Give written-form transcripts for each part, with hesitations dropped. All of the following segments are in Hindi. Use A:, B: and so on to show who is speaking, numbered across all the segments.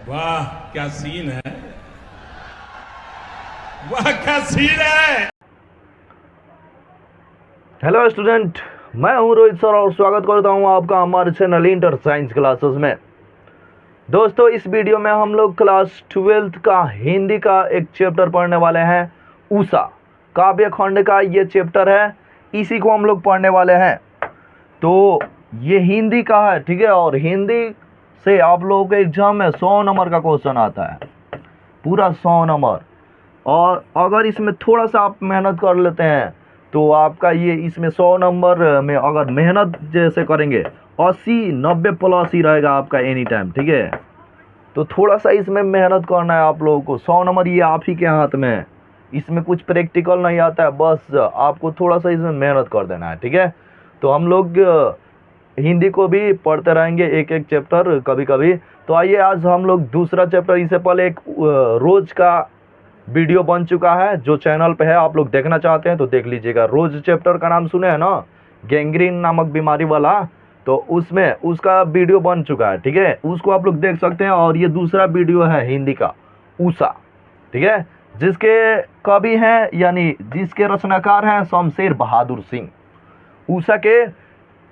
A: वाह क्या सीन है, वाह क्या सीन है।
B: हेलो स्टूडेंट, मैं हूं रोहित सर और स्वागत करता हूं आपका हमारे चैनल इंटर साइंस क्लासेस में। दोस्तों, इस वीडियो में हम लोग क्लास 12th का हिंदी का एक चैप्टर पढ़ने वाले हैं। उषा काव्य खंड का ये चैप्टर है, इसी को हम लोग पढ़ने वाले हैं। तो ये हिंदी का है, ठीक है। और हिंदी से आप लोगों के एग्जाम में 100 नंबर का क्वेश्चन आता है, पूरा 100 नंबर। और अगर इसमें थोड़ा सा आप मेहनत कर लेते हैं तो आपका ये इसमें 100 नंबर में अगर मेहनत जैसे करेंगे 80-90 प्लस ही रहेगा आपका एनी टाइम, ठीक है। तो थोड़ा सा इसमें मेहनत करना है आप लोगों को। 100 नंबर ये आप ही के हाथ में है, इसमें कुछ प्रैक्टिकल नहीं आता है, बस आपको थोड़ा सा इसमें मेहनत कर देना है, ठीक है। तो हम लोग हिंदी को भी पढ़ते रहेंगे एक एक चैप्टर कभी कभी। तो आइए आज हम लोग दूसरा चैप्टर, इससे पहले एक रोज का वीडियो बन चुका है जो चैनल पे है, आप लोग देखना चाहते हैं तो देख लीजिएगा। रोज चैप्टर का नाम सुने हैं ना, गैंग्रीन नामक बीमारी वाला, तो उसमें उसका वीडियो बन चुका है, ठीक है। उसको आप लोग देख सकते हैं। और ये दूसरा वीडियो है हिंदी का, उषा, ठीक है, जिसके कवि हैं यानी जिसके रचनाकार हैं शमशेर बहादुर सिंह। उषा के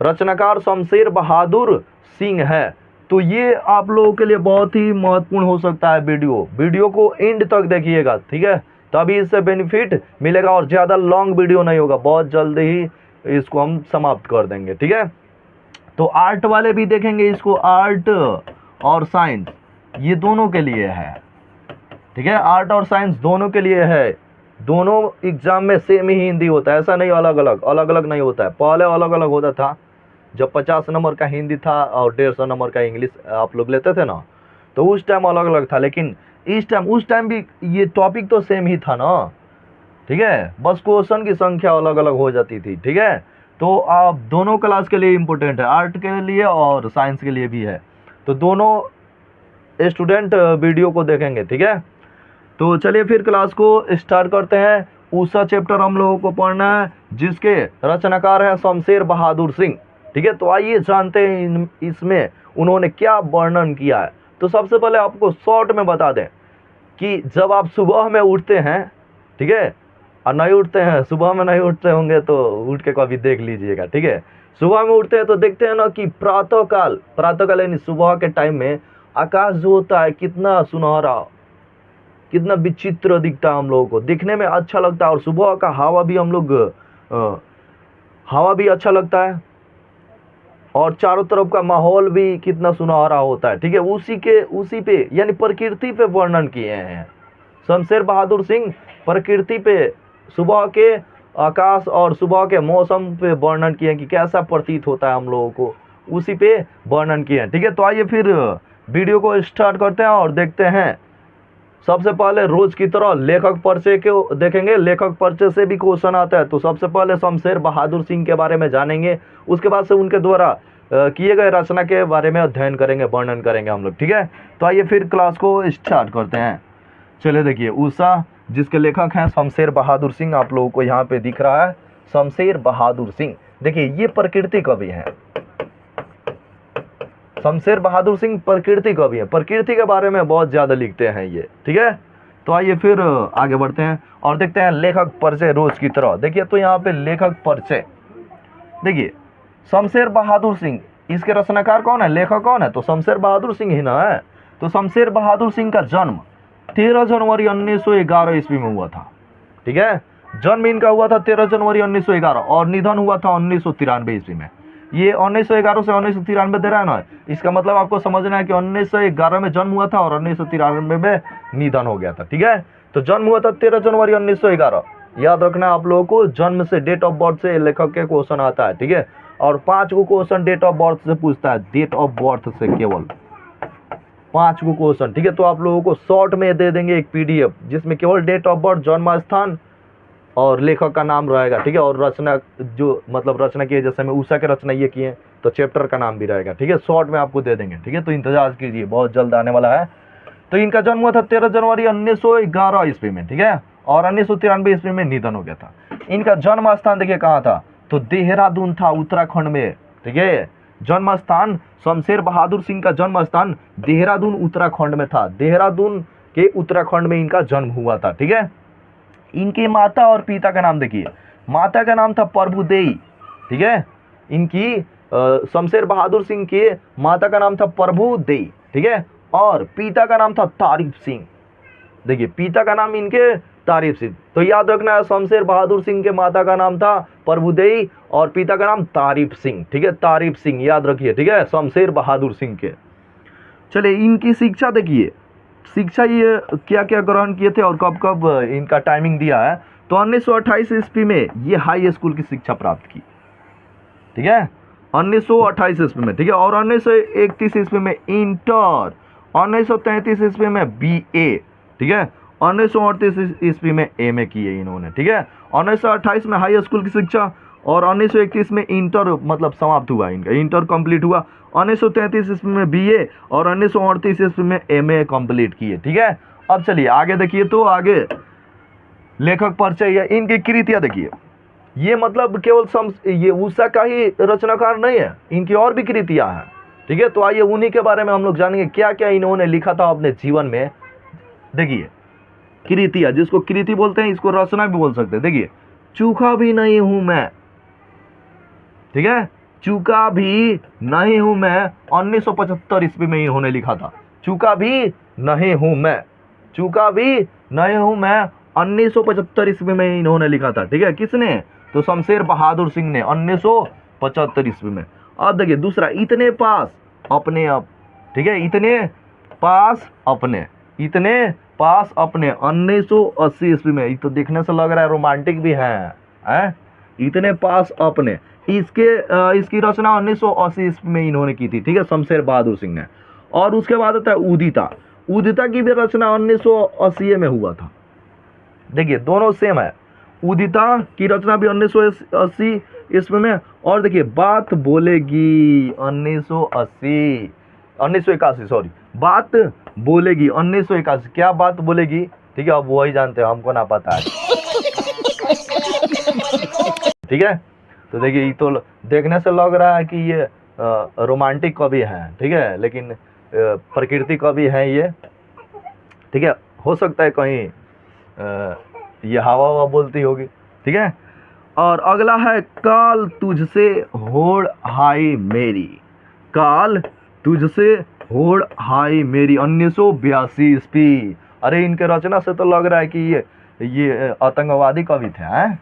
B: रचनाकार शमशेर बहादुर सिंह है। तो ये आप लोगों के लिए बहुत ही महत्वपूर्ण हो सकता है। वीडियो को एंड तक देखिएगा, ठीक है, तभी इससे बेनिफिट मिलेगा। और ज़्यादा लॉन्ग वीडियो नहीं होगा, बहुत जल्दी ही इसको हम समाप्त कर देंगे, ठीक है। तो आर्ट वाले भी देखेंगे इसको, आर्ट और साइंस ये दोनों के लिए है, ठीक है। आर्ट और साइंस दोनों के लिए है। दोनों एग्जाम में सेम ही हिंदी होता है, ऐसा नहीं अलग अलग नहीं होता है। पहले अलग अलग होता था, जब 50 नंबर का हिंदी था और 150 नंबर का इंग्लिश आप लोग लेते थे ना, तो उस टाइम अलग अलग था। लेकिन उस टाइम भी ये टॉपिक तो सेम ही था ना, ठीक है, बस क्वेश्चन की संख्या अलग अलग हो जाती थी, ठीक है। तो आप दोनों क्लास के लिए इम्पोर्टेंट है, आर्ट के लिए और साइंस के लिए भी है। तो दोनों स्टूडेंट वीडियो को देखेंगे, ठीक है। तो चलिए फिर क्लास को स्टार्ट करते हैं। उषा चैप्टर हम लोगों को पढ़ना है, जिसके रचनाकार हैं शमशेर बहादुर सिंह, ठीक है। तो आइए जानते हैं इसमें उन्होंने क्या वर्णन किया है। तो सबसे पहले आपको शॉर्ट में बता दें कि जब आप सुबह में उठते हैं, ठीक है, और नहीं उठते हैं, सुबह में नहीं उठते होंगे तो उठ के कभी देख लीजिएगा, ठीक है। सुबह में उठते हैं तो देखते हैं ना कि प्रातःकाल यानी सुबह के टाइम में आकाश जो होता है कितना सुनहरा, कितना विचित्र दिखता है, हम लोगों को दिखने में अच्छा लगता है। और सुबह का हवा भी अच्छा लगता है, और चारों तरफ का माहौल भी कितना सुनहरा होता है, ठीक है। उसी पे यानी प्रकृति पे वर्णन किए हैं शमशेर बहादुर सिंह। प्रकृति पे सुबह के आकाश और सुबह के मौसम पे वर्णन किए हैं कि कैसा प्रतीत होता है हम लोगों को, उसी पे वर्णन किए हैं, ठीक है। तो आइए फिर वीडियो को स्टार्ट करते हैं और देखते हैं। सबसे पहले रोज की तरह लेखक परिचय को देखेंगे, लेखक परिचय से भी क्वेश्चन आता है। तो सबसे पहले शमशेर बहादुर सिंह के बारे में जानेंगे, उसके बाद से उनके द्वारा किए गए रचना के बारे में अध्ययन करेंगे, वर्णन करेंगे हम लोग, ठीक है। तो आइए फिर क्लास को स्टार्ट करते हैं। चलिए देखिए, उषा जिसके लेखक हैं शमशेर बहादुर सिंह, आप लोगों को यहाँ पे दिख रहा है शमशेर बहादुर सिंह। देखिए ये प्रकृति कवि हैं, शमशेर बहादुर सिंह प्रकृति कवि है, प्रकृति के बारे में बहुत ज़्यादा लिखते हैं ये, ठीक है। तो आइए फिर आगे बढ़ते हैं और देखते हैं लेखक परिचय रोज की तरह। देखिए तो यहाँ पे लेखक परिचय देखिए, शमशेर बहादुर सिंह, इसके रचनाकार कौन है, लेखक कौन है, तो शमशेर बहादुर सिंह ही ना है। तो शमशेर बहादुर सिंह का जन्म 13 जनवरी 1911 ईस्वी में हुआ था, ठीक है। जन्म इनका हुआ था 13 जनवरी 1911 और निधन हुआ था 1993 ईस्वी में। ये 1911 से 1993 दे रहा है ना, इसका मतलब आपको समझना है कि 1911 में जन्म हुआ था और 1993 में निधन हो गया था, ठीक है। तो जन्म हुआ था 13 जनवरी 1911, याद रखना आप लोगों को। जन्म से डेट ऑफ बर्थ से लेखक के क्वेश्चन आता है, ठीक है। और 5 को क्वेश्चन डेट ऑफ बर्थ से पूछता है, डेट ऑफ बर्थ से केवल 5 को क्वेश्चन, ठीक है। तो आप लोगों को शॉर्ट में दे देंगे एक PDF जिसमें केवल डेट ऑफ बर्थ, जन्म स्थान और लेखक का नाम रहेगा, ठीक है। और रचना जो मतलब रचना की है, जैसे मैं उषा के रचना ये किए तो चैप्टर का नाम भी रहेगा, ठीक है। शॉर्ट में आपको दे देंगे, ठीक है। तो इंतजार कीजिए, बहुत जल्द आने वाला है। तो इनका जन्म हुआ था 13 जनवरी 1911 ईस्वी में, ठीक है। और 1993 ईस्वी में निधन हो गया था। इनका जन्म स्थान देखिए कहाँ था, तो देहरादून था उत्तराखंड में, ठीक है। जन्म स्थान, शमशेर बहादुर सिंह का जन्म स्थान देहरादून उत्तराखंड में था। देहरादून के उत्तराखंड में इनका जन्म हुआ था। ठीक है, इनके माता और पिता का नाम देखिए। माता का नाम था प्रभुदेई। ठीक है, इनकी शमशेर बहादुर सिंह के माता का नाम था प्रभुदेई। ठीक है, और पिता का नाम था तारीफ सिंह। देखिए, पिता का नाम इनके तारीफ सिंह। तो याद रखना है, शमशेर बहादुर सिंह के माता का नाम था प्रभुदेई और पिता का नाम तारीफ सिंह। ठीक है, तारीफ सिंह याद रखिए। ठीक है, शमशेर बहादुर सिंह के। चलिए, इनकी शिक्षा देखिए, शिक्षा ये क्या क्या ग्रहण किए थे और कब कब इनका टाइमिंग दिया है। तो 1928 ईस्वी में ये हाई स्कूल की शिक्षा प्राप्त की। ठीक है, 1928 ईस्वी में। ठीक है, और 1931 ईस्वी में इंटर, 1933 ईस्वी में BA। ठीक है, 1938 ईस्वी में MA किए इन्होंने। ठीक है, 1928 में हाई स्कूल की शिक्षा और 1931 में इंटर मतलब समाप्त हुआ, इनका इंटर कंप्लीट हुआ। 1933 ईस्वी में BA और 1938 ईस्वी में MA कंप्लीट किए। ठीक है, अब चलिए आगे देखिए। तो आगे लेखक परिचय या इनकी कृतियां देखिए। ये मतलब केवल ये उषा का ही रचनाकार नहीं है, इनकी और भी कृतियां हैं। ठीक है, तो आइए उन्हीं के बारे में हम लोग जानेंगे क्या क्या इन्होंने लिखा था अपने जीवन में। देखिए, कृतियां, जिसको कृति बोलते हैं, इसको रचना भी बोल सकते हैं। देखिए, चूका भी नहीं हूं मैं। ठीक है, चूका भी नहीं हूं मैं 1975 ईस्वी में इन्होंने लिखा था। चूका भी नहीं हूं मैं, चूका भी नहीं हूं मैं 1975 ईस्वी में इन्होंने लिखा था। ठीक है, किसने? तो शमशेर बहादुर सिंह ने 1975 ईस्वी में। अब देखिए दूसरा, इतने पास अपने अब। ठीक है, इतने पास अपने, इतने पास अपने 1980 ईस्वी में। ये तो देखने से लग रहा है रोमांटिक भी है? इतने पास अपने, इसकी रचना 1980 ईस्वी में इन्होंने की थी। ठीक है, शमशेर बहादुर सिंह ने। और उसके बाद आता है उदिता। उदिता की भी रचना 1980 में हुआ था। देखिए, दोनों सेम है। उदिता की रचना भी 1980 ईस्वी में। और देखिए, बात बोलेगी 1981 सॉरी, बात बोलेगी 1981। क्या बात बोलेगी? ठीक है, अब वही जानते हैं, हमको ना पता है। ठीक है, तो देखिए, ये तो देखने से लग रहा है कि ये रोमांटिक कवि हैं। ठीक है, लेकिन प्रकृति कवि हैं ये। ठीक है, हो सकता है कहीं ये हवा बोलती होगी। ठीक है, और अगला है काल तुझसे होड़ हाय मेरी। काल तुझसे होड़ हाय मेरी 1982 ईस्वी। अरे, इनके रचना से तो लग रहा है कि ये आतंकवादी कवि थे हैं।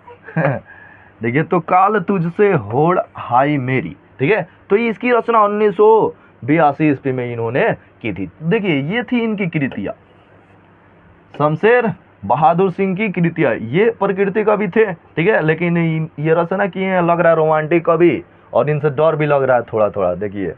B: देखिए, तो काल तुझसे होड़ हाय मेरी। ठीक है, तो इसकी रचना 1982 ईस्वी में इन्होंने की थी। देखिए, ये थी इनकी कृतियां, शमशेर बहादुर सिंह की कृतियां। ये प्रकृति कवि थे। ठीक है, लेकिन ये रचना किए हैं, लग रहा है रोमांटिक कवि, और इनसे डर भी लग रहा है थोड़ा थोड़ा। देखिए,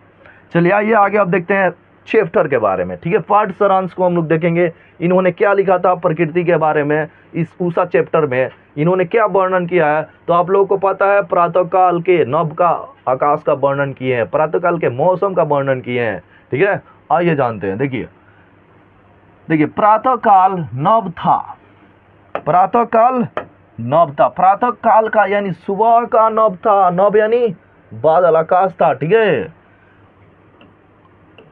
B: चलिए आइए आगे अब देखते हैं चैप्टर के बारे में। ठीक है, पाठ सारांश को हम लोग देखेंगे, इन्होंने क्या लिखा था प्रकृति के बारे में। इस उषा चैप्टर में इन्होंने क्या वर्णन किया है। तो आप लोगों को पता है, प्रातःकाल के नभ का आकाश का वर्णन किए हैं, प्रातःकाल के मौसम का वर्णन किए हैं। ठीक है, आइए जानते हैं। देखिए, प्रातःकाल नभ था, प्रातःकाल नभ था। प्रातःकाल का यानी सुबह का नभ था। नभ यानी बादल, आकाश था। ठीक है,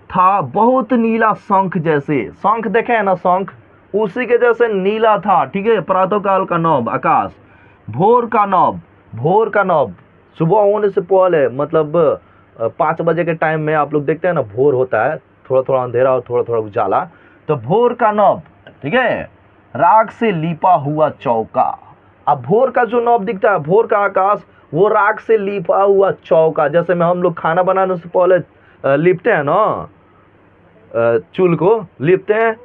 B: था बहुत नीला, शंख जैसे। शंख देखे है ना, शंख, उसी के जैसे नीला था। ठीक है, प्रातःकाल का नभ आकाश। भोर का नभ, भोर का नभ सुबह होने से पहले, मतलब 5 बजे के टाइम में आप लोग देखते हैं ना, भोर होता है, थोड़ा थोड़ा अंधेरा और थोड़ा थोड़ा उजाला। तो भोर का नभ। ठीक है, राग से लिपा हुआ चौका। अब भोर का जो नभ दिखता है, भोर का आकाश, वो राग से लिपा हुआ चौका। जैसे में हम लोग खाना बनाने से पहले लिपते हैं ना, चूल्हे को लिपते हैं,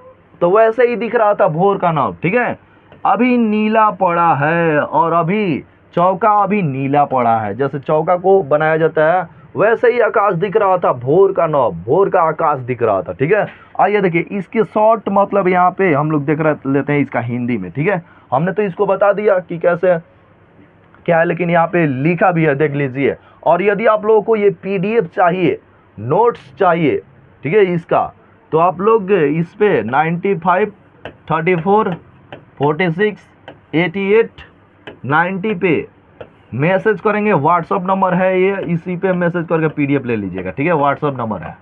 B: तो वैसे ही दिख रहा था भोर का नभ। ठीक है, अभी नीला पड़ा है, और अभी चौका अभी नीला पड़ा है। जैसे चौका को बनाया जाता है, वैसे ही आकाश दिख रहा था, भोर का नभ, भोर का आकाश दिख रहा था। ठीक है, आइए देखिए, इसके शॉर्ट मतलब यहाँ पे हम लोग देख लेते हैं इसका हिंदी में। ठीक है, हमने तो इसको बता दिया कि कैसे क्या है, लेकिन यहाँ पे लिखा भी है, देख लीजिए। और यदि आप लोगों को ये PDF चाहिए, नोट्स चाहिए, ठीक है, इसका, तो आप लोग इस पे 95, 34, 46, 88, 90 पे मैसेज करेंगे, व्हाट्सअप नंबर है ये, इसी पे मैसेज करके पीडीएफ ले लीजिएगा, ठीक है। व्हाट्सअप नंबर है,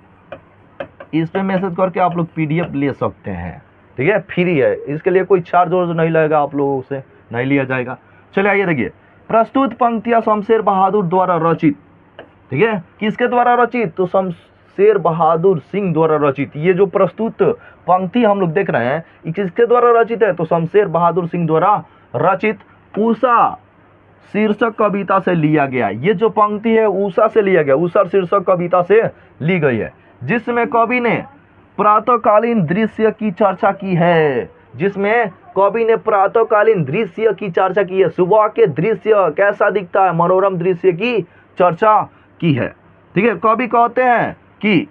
B: इस पे मैसेज करके आप लोग पीडीएफ ले सकते हैं, ठीक है। फ्री है, इसके लिए कोई चार्ज वार्ज नहीं लगेगा, आप लोगों से नहीं लिया जाएगा। चलिए आइए देखिए, प्रस्तुत पंक्तियां शमशेर बहादुर द्वारा रचित, ठीक है। किसके द्वारा रचित? तो शमशेर बहादुर सिंह द्वारा रचित। ये जो प्रस्तुत पंक्ति हम लोग देख रहे हैं, ये किसके द्वारा रचित है? तो शमशेर बहादुर सिंह द्वारा रचित उषा शीर्षक कविता से लिया गया। ये जो पंक्ति है उषा से लिया गया, उषा शीर्षक कविता से ली गई है, जिसमें कवि ने प्रातःकालीन दृश्य की चर्चा की है। जिसमें कवि ने प्रातःकालीन दृश्य की चर्चा की है, सुबह के दृश्य कैसा दिखता है, मनोरम दृश्य की चर्चा की है, ठीक है। कवि कहते हैं कि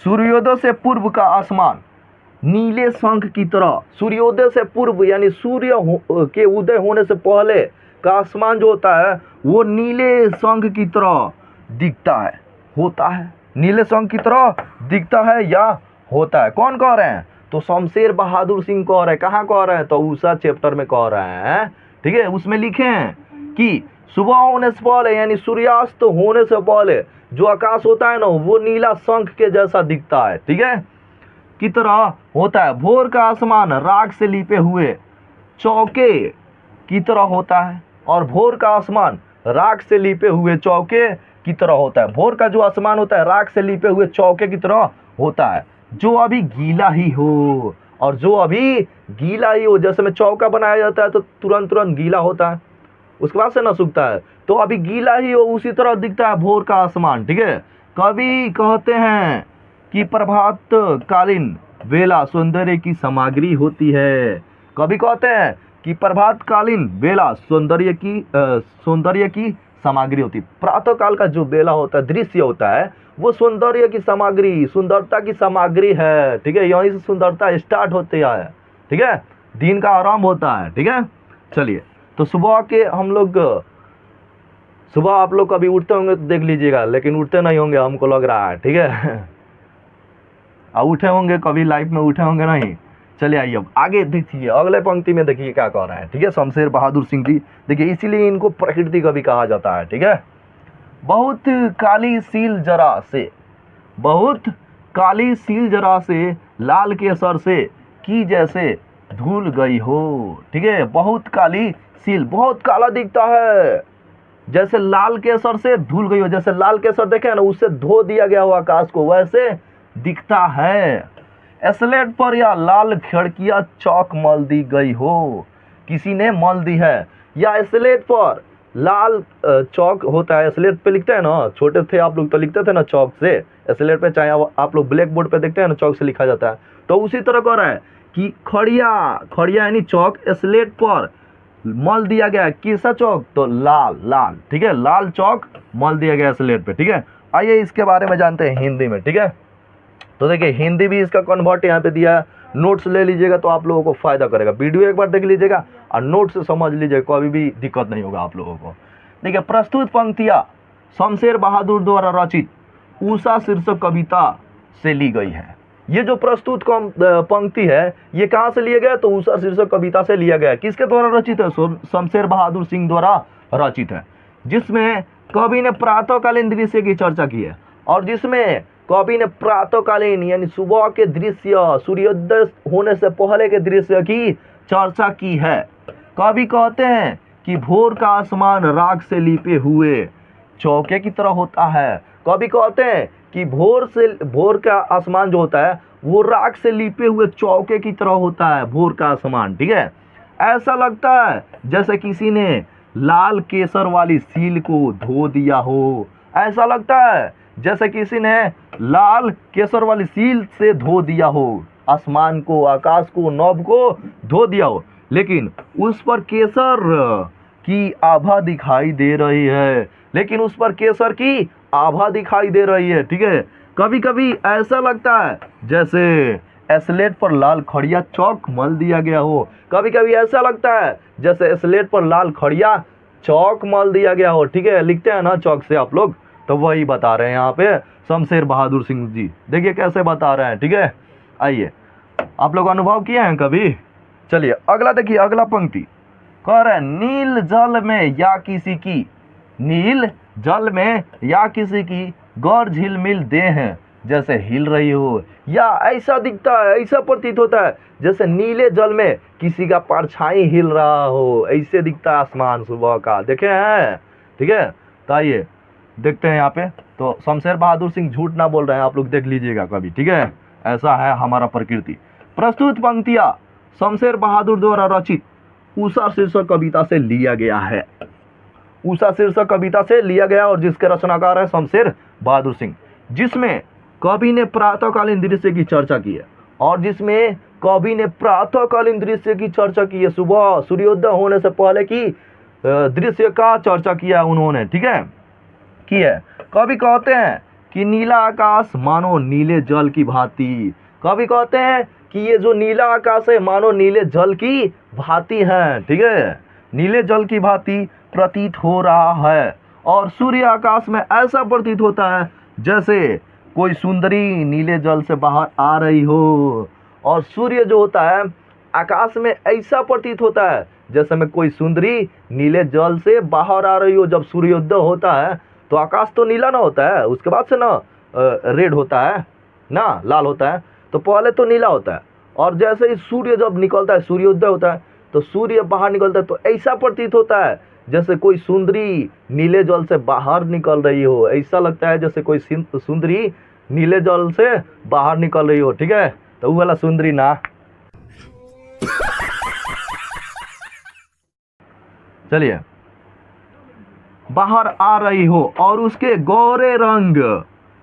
B: सूर्योदय से पूर्व का आसमान नीले शंख की तरह, सूर्योदय से पूर्व यानी सूर्य के उदय होने से पहले का आसमान जो होता है वो नीले शंख की तरह दिखता है, होता है, नीले शंख की तरह दिखता है या होता है। कौन कह रहे हैं? तो शमशेर बहादुर सिंह कह रहे हैं। कहाँ कह रहे हैं? तो उषा चैप्टर में कह रहे हैं, ठीक है। उसमें लिखे हैं कि सुबह होने से पहले यानी सूर्यास्त होने से पहले जो आकाश होता है ना वो नीला शंख के जैसा दिखता है, ठीक है, की तरह होता है। भोर का आसमान राख से लिपे हुए चौके की तरह होता है, और भोर का आसमान राख से लिपे हुए चौके की तरह होता है। भोर का जो आसमान होता है राख से लिपे हुए चौके की तरह होता है, जो अभी गीला ही हो, और जो अभी गीला ही हो। जैसे में चौका बनाया जाता है तो तुरंत गीला होता है, उसके बाद से ना सूखता है, तो अभी गीला ही हो, उसी तरह दिखता है भोर का आसमान, ठीक है। कवि कहते हैं कि प्रभात कालीन बेला सौंदर्य की सामग्री होती है। कवि कहते हैं कि प्रभात कालीन बेला सौंदर्य की सामग्री होती है। प्रातः काल का जो बेला होता है, दृश्य होता है, वो सौंदर्य की सामग्री, सुंदरता की सामग्री है, ठीक है। यहीं से सुंदरता स्टार्ट होती है, ठीक है, दिन का आरंभ होता है, ठीक है। चलिए, तो सुबह के हम लोग, सुबह आप लोग कभी उठते होंगे तो देख लीजिएगा, लेकिन उठते नहीं होंगे हमको लग रहा है, ठीक है। उठे होंगे कभी, लाइफ में उठे होंगे नहीं। चलिए आइए अब आगे देखिए, अगले पंक्ति में देखिए क्या कह रहा है, ठीक है। शमशेर बहादुर सिंह जी, देखिए इसीलिए इनको प्रकृति कवि कहा जाता है, ठीक है। बहुत काली सील जरा से, बहुत काली सील जरा से लाल के असर से की जैसे धुल गई हो, ठीक है। बहुत काली सील, बहुत काला दिखता है, जैसे लाल के असर से धुल गई हो। जैसे लाल के असर देखे ना, उससे धो दिया गया हो आकाश को, वैसे दिखता है। स्लेट पर या लाल खिड़कियां चौक मल दी गई हो, किसी ने मल दी है। या स्लेट पर लाल चौक होता है, स्लेट पे लिखते हैं ना, छोटे थे आप लोग तो लिखते थे ना चौक से, स्लेट पे, चाहे आप लोग ब्लैक बोर्ड पे देखते हैं ना चौक से लिखा जाता है, तो उसी तरह कह रहा है कि खड़िया यानी चौक स्लेट पर मल दिया गया। किसा चौक? तो लाल, ठीक है, लाल चौक मल दिया गया स्लेट पे, ठीक है। आइए इसके बारे में जानते हैं हिंदी में, ठीक है। तो देखिए हिंदी भी इसका कन्वर्ट यहाँ पे दिया है, नोट्स ले लीजिएगा तो आप लोगों को फायदा करेगा। वीडियो एक बार देख लीजिएगा और नोट से समझ लीजिएगा, कोई भी दिक्कत नहीं होगा आप लोगों को। देखिए, प्रस्तुत पंक्तियाँ शमशेर बहादुर द्वारा रचित उषा शीर्षक कविता से ली गई है। ये जो प्रस्तुत पंक्ति है ये कहाँ से लिया गया? तो उषा शीर्षक कविता से लिया गया। किसके द्वारा रचित है? शमशेर बहादुर सिंह द्वारा रचित है, जिसमें कवि ने प्रातःकालीन दृश्य की चर्चा की है, और जिसमें कवि ने प्रातःकालीन यानी सुबह के दृश्य, सूर्योदय होने से पहले के दृश्य की चर्चा की है। कवि कहते हैं कि भोर का आसमान राख से लिपे हुए चौके की तरह होता है। कवि कहते हैं कि भोर का आसमान जो होता है वो राख से लिपे हुए चौके की तरह होता है, भोर का आसमान, ठीक है। ऐसा लगता है जैसे किसी ने लाल केसर वाली सील को धो दिया हो। ऐसा लगता है जैसे किसी ने लाल केसर वाली सील से धो दिया हो, आसमान को, आकाश को, नभ को धो दिया हो, लेकिन उस पर केसर की आभा दिखाई दे रही है, लेकिन उस पर केसर की आभा दिखाई दे रही है, ठीक है। कभी कभी ऐसा लगता है जैसे स्लेट पर लाल खड़िया चौक मल दिया गया हो। कभी कभी ऐसा लगता है जैसे स्लेट पर लाल खड़िया चौक मल दिया गया हो, ठीक है। लिखते हैं ना चौक से आप लोग, तो वही बता रहे हैं यहाँ पे शमशेर बहादुर सिंह जी। देखिए कैसे बता रहे हैं, ठीक है। आइए, आप लोग अनुभव किए हैं कभी? चलिए अगला देखिए, अगला पंक्ति कह रहे हैं नील जल में या किसी की नील जल में या किसी की गौर झिलमिल देह जैसे हिल रही हो, या ऐसा दिखता है, ऐसा प्रतीत होता है जैसे नीले जल में किसी का परछाई हिल रहा हो, ऐसे दिखता है आसमान सुबह का। देखे हैं, ठीक है। तो आइए देखते हैं यहाँ पे। तो शमशेर बहादुर सिंह झूठ ना बोल रहे हैं, आप लोग देख लीजिएगा कभी, ठीक है। ऐसा है हमारा प्रकृति। प्रस्तुत पंक्तियां शमशेर बहादुर द्वारा रचित उषा शीर्षक कविता से लिया गया है। उषा शीर्षक कविता से लिया गया और जिसके रचनाकार है शमशेर बहादुर सिंह, जिसमें कवि ने प्रातःकालीन दृश्य की चर्चा की है, और जिसमें कवि ने प्रातःकालीन दृश्य की चर्चा की है, सुबह सूर्योदय होने से पहले की दृश्य का चर्चा किया उन्होंने, ठीक है, की है। कवि कहते हैं कि नीला आकाश मानो नीले जल की भांति, कवि कहते हैं कि ये जो नीला आकाश है मानो नीले जल की भांति है, ठीक है, नीले जल की भांति प्रतीत हो रहा है। और सूर्य आकाश में ऐसा प्रतीत होता है जैसे कोई सुंदरी नीले जल से बाहर आ रही हो। और सूर्य जो होता है आकाश में ऐसा प्रतीत होता है जैसे में कोई सुंदरी नीले जल से बाहर आ रही हो। जब सूर्योदय होता है तो आकाश तो नीला ना होता है, उसके बाद से ना रेड होता है ना, लाल होता है, तो पहले तो नीला होता है। और जैसे ही सूर्य जब निकलता है, सूर्योदय होता है, तो सूर्य बाहर निकलता है तो ऐसा प्रतीत होता है जैसे कोई सुंदरी नीले जल से बाहर निकल रही हो। ऐसा लगता है जैसे कोई सुंदरी नीले जल से बाहर निकल रही हो, ठीक है। तो वो वाला सुंदरी ना। चलिए, बाहर आ रही हो और उसके गोरे रंग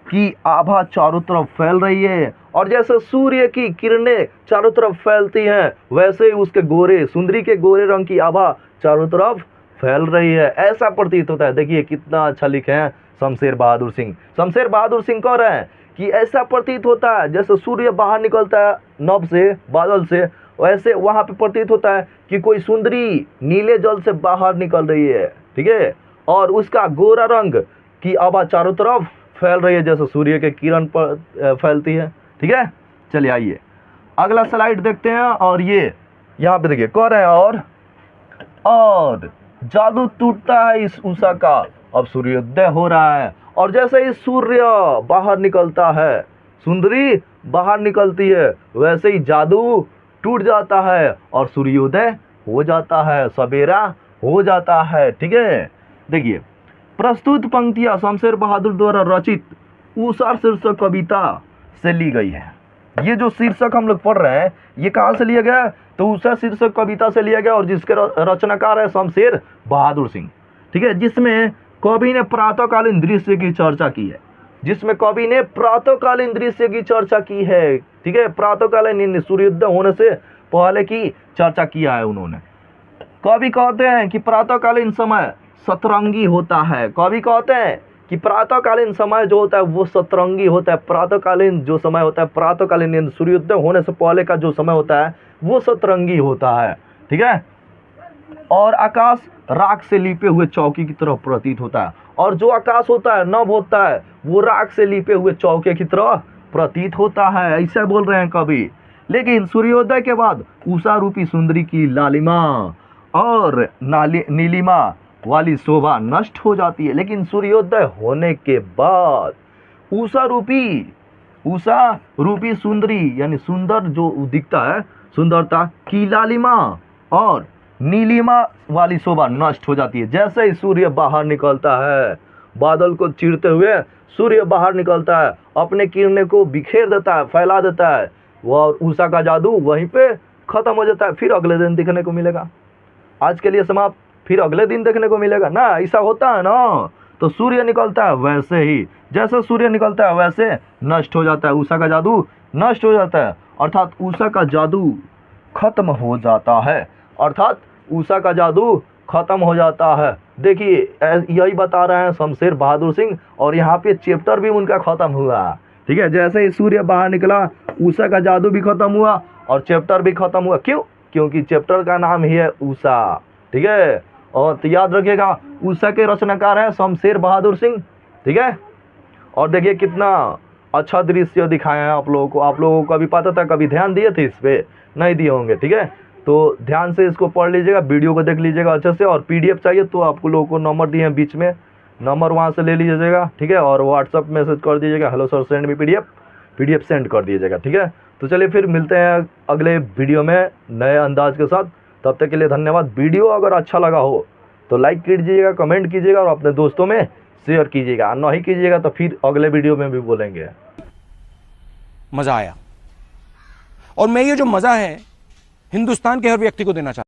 B: की आभा चारों तरफ फैल रही है, और जैसे सूर्य की किरणें चारों तरफ फैलती हैं वैसे ही उसके गोरे, सुंदरी के गोरे रंग की आभा चारों तरफ फैल रही है, ऐसा प्रतीत होता है। देखिए कितना अच्छा लिखे हैं शमशेर बहादुर सिंह। शमशेर बहादुर सिंह कह रहे हैं कि ऐसा प्रतीत होता है जैसे सूर्य बाहर निकलता है नभ से, बादल से, वैसे वहाँ पे प्रतीत होता है कि कोई सुंदरी नीले जल से बाहर निकल रही है, ठीक है, और उसका गोरा रंग की आभा चारों तरफ फैल रही है जैसे सूर्य के किरण पर फैलती है, ठीक है। चलिए आइए अगला स्लाइड देखते हैं। और ये यहाँ पे देखिए कह रहे हैं और जादू टूटता है इस उषा का, अब सूर्योदय हो रहा है, और जैसे ही सूर्य बाहर निकलता है, सुंदरी बाहर निकलती है, वैसे ही जादू टूट जाता है और सूर्योदय हो जाता है, सवेरा हो जाता है, ठीक है। देखिए प्रस्तुत पंक्तियां शमशेर बहादुर द्वारा रचित उषा शीर्षक कविता से ली गई है। ये जो शीर्षक हम लोग पढ़ रहे हैं ये कहाँ से लिया गया? तो उषा शीर्षक कविता से लिया गया, और जिसके रचनाकार है शमशेर बहादुर सिंह, ठीक है, जिसमें कवि ने प्रातःकालीन दृश्य की चर्चा की है, जिसमें कवि ने प्रातःकालीन दृश्य की चर्चा की है, ठीक है, प्रातःकालीन सूर्योदय होने से पहले की चर्चा किया है उन्होंने। कवि कहते हैं कि प्रातःकालीन समय सतरंगी होता है, कवि कहते हैं कि प्रातःकालीन समय जो होता है वो सतरंगी होता है। प्रातःकालीन जो समय होता है, प्रातःकालीन सूर्योदय होने से पहले का जो समय होता है वो सतरंगी होता है, ठीक है, और आकाश राख से लिपे हुए चौकी की तरह प्रतीत होता है, और जो आकाश होता है नभ होता है वो राख से लिपे हुए चौके की तरह प्रतीत होता है, ऐसा बोल रहे हैं कवि। लेकिन सूर्योदय के बाद उषा रूपी सुंदरी की लालिमा और नीलिमा वाली शोभा नष्ट हो जाती है। लेकिन सूर्योदय होने के बाद उषा रूपी सुंदरी यानी सुंदर जो दिखता है, सुंदरता की लालिमा और नीलिमा वाली शोभा नष्ट हो जाती है। जैसे ही सूर्य बाहर निकलता है, बादल को चीरते हुए सूर्य बाहर निकलता है, अपने किरणें को बिखेर देता है, फैला देता है, वह उषा का जादू वहीं पे खत्म हो जाता है। फिर अगले दिन दिखने को मिलेगा, आज के लिए समाप्त, फिर अगले दिन देखने को मिलेगा ना, ऐसा होता है ना। तो सूर्य निकलता है वैसे ही, जैसे सूर्य निकलता है वैसे नष्ट हो जाता है, उषा का जादू नष्ट हो जाता है, अर्थात उषा का जादू खत्म हो जाता है, अर्थात उषा का जादू खत्म हो जाता है। देखिए यही बता रहे हैं शमशेर बहादुर सिंह, और यहाँ पे चैप्टर भी उनका खत्म हुआ, ठीक है। जैसे ही सूर्य बाहर निकला उषा का जादू भी खत्म हुआ और चैप्टर भी खत्म हुआ। क्यों? क्योंकि चैप्टर का नाम ही है उषा, ठीक है। और तो याद रखिएगा उषा के रचनाकार है शमशेर बहादुर सिंह, ठीक है। और देखिए कितना अच्छा दृश्य दिखाए हैं आप लोगों को, आप लोगों को कभी पता था, कभी ध्यान दिए थे इस पे? नहीं दिए होंगे, ठीक है। तो ध्यान से इसको पढ़ लीजिएगा, वीडियो को देख लीजिएगा अच्छे से, और पीडीएफ चाहिए तो आपको लोगों को नंबर दिए हैं बीच में, नंबर वहाँ से ले लीजिएगा, ठीक है। और व्हाट्सअप मैसेज कर दीजिएगा, hello sir send me PDF send कर दीजिएगा, ठीक है। तो चलिए फिर मिलते हैं अगले वीडियो में नए अंदाज के साथ। तब तक के लिए धन्यवाद। वीडियो अगर अच्छा लगा हो तो लाइक कीजिएगा, कमेंट कीजिएगा और अपने दोस्तों में शेयर कीजिएगा। नहीं कीजिएगा तो फिर अगले वीडियो में भी बोलेंगे।
C: मजा आया, और मैं ये जो मजा है हिंदुस्तान के हर व्यक्ति को देना चाहता हूं।